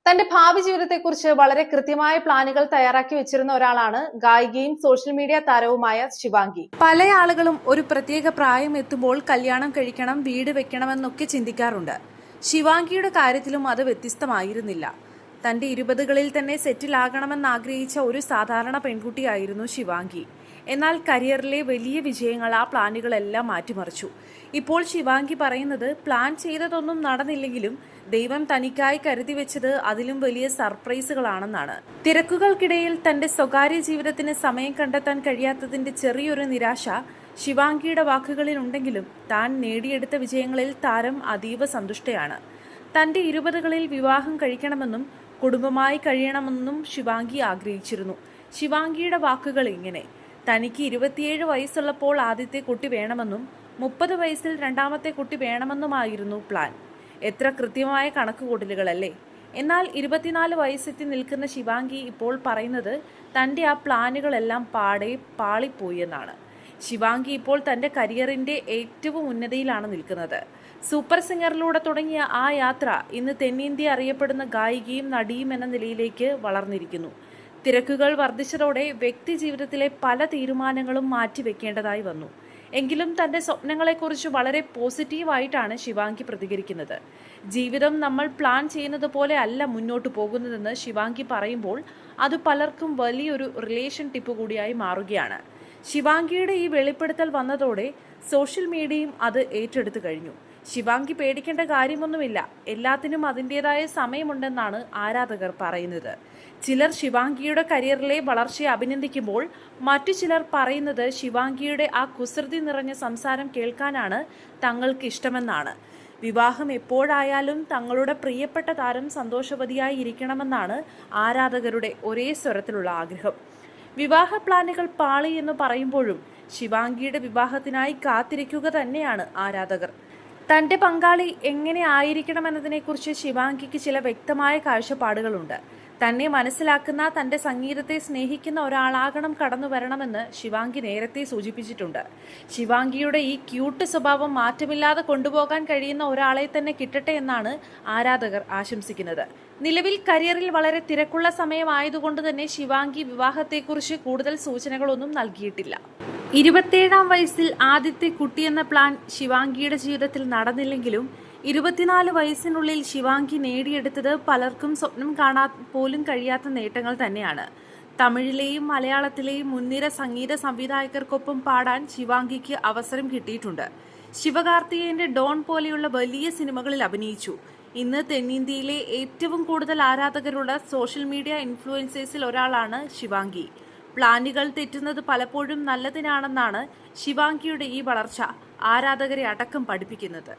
തന്റെ ഭാവി ജീവിതത്തെക്കുറിച്ച് വളരെ കൃത്യമായ പ്ലാനുകൾ തയ്യാറാക്കി വെച്ചിരുന്ന ഒരാളാണ് ഗായികയും സോഷ്യൽ മീഡിയ താരവുമായ ശിവാംഗി. പല ആളുകളും ഒരു പ്രത്യേക പ്രായം എത്തുമ്പോൾ കല്യാണം കഴിക്കണം, വീട് വെക്കണമെന്നൊക്കെ ചിന്തിക്കാറുണ്ട്. ശിവാംഗിയുടെ കാര്യത്തിലും അത് വ്യത്യസ്തമായിരുന്നില്ല. തന്റെ 20കളിൽ തന്നെ സെറ്റിലാകണമെന്ന് ആഗ്രഹിച്ച ഒരു സാധാരണ പെൺകുട്ടിയായിരുന്നു ശിവാംഗി. എന്നാൽ കരിയറിലെ വലിയ വിജയങ്ങൾ ആ പ്ലാനുകളെല്ലാം മാറ്റിമറിച്ചു. ഇപ്പോൾ ശിവാംഗി പറയുന്നത് പ്ലാൻ ചെയ്തതൊന്നും നടന്നില്ലെങ്കിലും ദൈവം തനിക്കായി കരുതി വെച്ചത് അതിലും വലിയ സർപ്രൈസുകളാണെന്നാണ്. തിരക്കുകൾക്കിടയിൽ തന്റെ സ്വകാര്യ ജീവിതത്തിന് സമയം കണ്ടെത്താൻ കഴിയാത്തതിന്റെ ചെറിയൊരു നിരാശ ശിവാംഗിയുടെ വാക്കുകളിൽ ഉണ്ടെങ്കിലും താൻ നേടിയെടുത്ത വിജയങ്ങളിൽ താരം അതീവ സന്തുഷ്ടയാണ്. തന്റെ 20കളിൽ വിവാഹം കഴിക്കണമെന്നും കുടുംബമായി കഴിയണമെന്നും ശിവാംഗി ആഗ്രഹിച്ചിരുന്നു. ശിവാംഗിയുടെ വാക്കുകൾ ഇങ്ങനെ: തനിക്ക് 27 വയസ്സുള്ളപ്പോൾ ആദ്യത്തെ കുട്ടി വേണമെന്നും 30 വയസ്സിൽ രണ്ടാമത്തെ കുട്ടി വേണമെന്നുമായിരുന്നു പ്ലാൻ. എത്ര കൃത്യമായ കണക്കുകൂട്ടലുകളല്ലേ. എന്നാൽ 24 വയസ്സെത്തി നിൽക്കുന്ന ശിവാംഗി ഇപ്പോൾ പറയുന്നത് തൻ്റെ ആ പ്ലാനുകളെല്ലാം പാടെ പാളിപ്പോയി എന്നാണ്. ശിവാംഗി ഇപ്പോൾ തൻ്റെ കരിയറിൻ്റെ ഏറ്റവും ഉന്നതിയിലാണ് നിൽക്കുന്നത്. സൂപ്പർ സിംഗറിലൂടെ തുടങ്ങിയ ആ യാത്ര ഇന്ന് തെന്നിന്ത്യ അറിയപ്പെടുന്ന ഗായികയും നടിയും എന്ന നിലയിലേക്ക് വളർന്നിരിക്കുന്നു. തിരക്കുകൾ വർദ്ധിച്ചതോടെ വ്യക്തി ജീവിതത്തിലെ പല തീരുമാനങ്ങളും മാറ്റിവെക്കേണ്ടതായി വന്നു. എങ്കിലും തൻ്റെ സ്വപ്നങ്ങളെക്കുറിച്ച് വളരെ പോസിറ്റീവായിട്ടാണ് ശിവാംഗി പ്രതികരിക്കുന്നത്. ജീവിതം നമ്മൾ പ്ലാൻ ചെയ്യുന്നത് പോലെ അല്ല മുന്നോട്ട് പോകുന്നതെന്ന് ശിവാംഗി പറയുമ്പോൾ അത് പലർക്കും വലിയൊരു റിലേഷൻ ടിപ്പ് കൂടിയായി മാറുകയാണ്. ശിവാംഗിയുടെ ഈ വെളിപ്പെടുത്തൽ വന്നതോടെ സോഷ്യൽ മീഡിയയും അത് ഏറ്റെടുത്തു കഴിഞ്ഞു. ശിവാംഗി പേടിക്കേണ്ട കാര്യമൊന്നുമില്ല, എല്ലാത്തിനും അതിൻ്റെതായ സമയമുണ്ടെന്നാണ് ആരാധകർ പറയുന്നത്. ചിലർ ശിവാംഗിയുടെ കരിയറിലെ വളർച്ചയെ അഭിനന്ദിക്കുമ്പോൾ മറ്റു ചിലർ പറയുന്നത് ശിവാംഗിയുടെ ആ കുസൃതി നിറഞ്ഞ സംസാരം കേൾക്കാനാണ് തങ്ങൾക്ക് ഇഷ്ടമെന്നാണ്. വിവാഹം എപ്പോഴായാലും തങ്ങളുടെ പ്രിയപ്പെട്ട താരം സന്തോഷവതിയായി ഇരിക്കണമെന്നാണ് ആരാധകരുടെ ഒരേ സ്വരത്തിലുള്ള ആഗ്രഹം. വിവാഹ പ്ലാനുകൾ പാളി എന്ന് പറയുമ്പോഴും ശിവാംഗിയുടെ വിവാഹത്തിനായി കാത്തിരിക്കുക തന്നെയാണ് ആരാധകർ. തൻ്റെ പങ്കാളി എങ്ങനെ ആയിരിക്കണമെന്നതിനെക്കുറിച്ച് ശിവാംഗിക്ക് ചില വ്യക്തമായ കാഴ്ചപ്പാടുകളുണ്ട്. തന്നെ മനസ്സിലാക്കുന്ന, തൻ്റെ സംഗീതത്തെ സ്നേഹിക്കുന്ന ഒരാളാകണം കടന്നു വരണമെന്ന് ശിവാംഗി നേരത്തെ സൂചിപ്പിച്ചിട്ടുണ്ട്. ശിവാംഗിയുടെ ഈ ക്യൂട്ട് സ്വഭാവം മാറ്റമില്ലാതെ കൊണ്ടുപോകാൻ കഴിയുന്ന ഒരാളെ തന്നെ കിട്ടട്ടെ എന്നാണ് ആരാധകർ ആശംസിക്കുന്നത്. നിലവിൽ കരിയറിൽ വളരെ തിരക്കുള്ള സമയമായതുകൊണ്ട് തന്നെ ശിവാംഗി വിവാഹത്തെക്കുറിച്ച് കൂടുതൽ സൂചനകളൊന്നും നൽകിയിട്ടില്ല. 27ാം വയസ്സിൽ ആദ്യത്തെ കുട്ടിയെന്ന പ്ലാൻ ശിവാംഗിയുടെ ജീവിതത്തിൽ നടന്നില്ലെങ്കിലും 24 വയസ്സിനുള്ളിൽ ശിവാംഗി നേടിയെടുത്തത് പലർക്കും സ്വപ്നം കാണാൻ പോലും കഴിയാത്ത നേട്ടങ്ങൾ തന്നെയാണ്. തമിഴിലെയും മലയാളത്തിലെയും മുൻനിര സംഗീത സംവിധായകർക്കൊപ്പം പാടാൻ ശിവാംഗിക്ക് അവസരം കിട്ടിയിട്ടുണ്ട്. ശിവകാർത്തികേയന്റെ ഡോൺ പോലെയുള്ള വലിയ സിനിമകളിൽ അഭിനയിച്ചു. ഇന്ന് തെന്നിന്ത്യയിലെ ഏറ്റവും കൂടുതൽ ആരാധകരുള്ള സോഷ്യൽ മീഡിയ ഇൻഫ്ലുവൻസേഴ്സിൽ ഒരാളാണ് ശിവാംഗി. പ്ലാനുകൾ തെറ്റുന്നത് പലപ്പോഴും നല്ലതിനാണെന്നാണ് ശിവാംഗിയുടെ ഈ വളർച്ച ആരാധകരെ അടക്കം പഠിപ്പിക്കുന്നത്.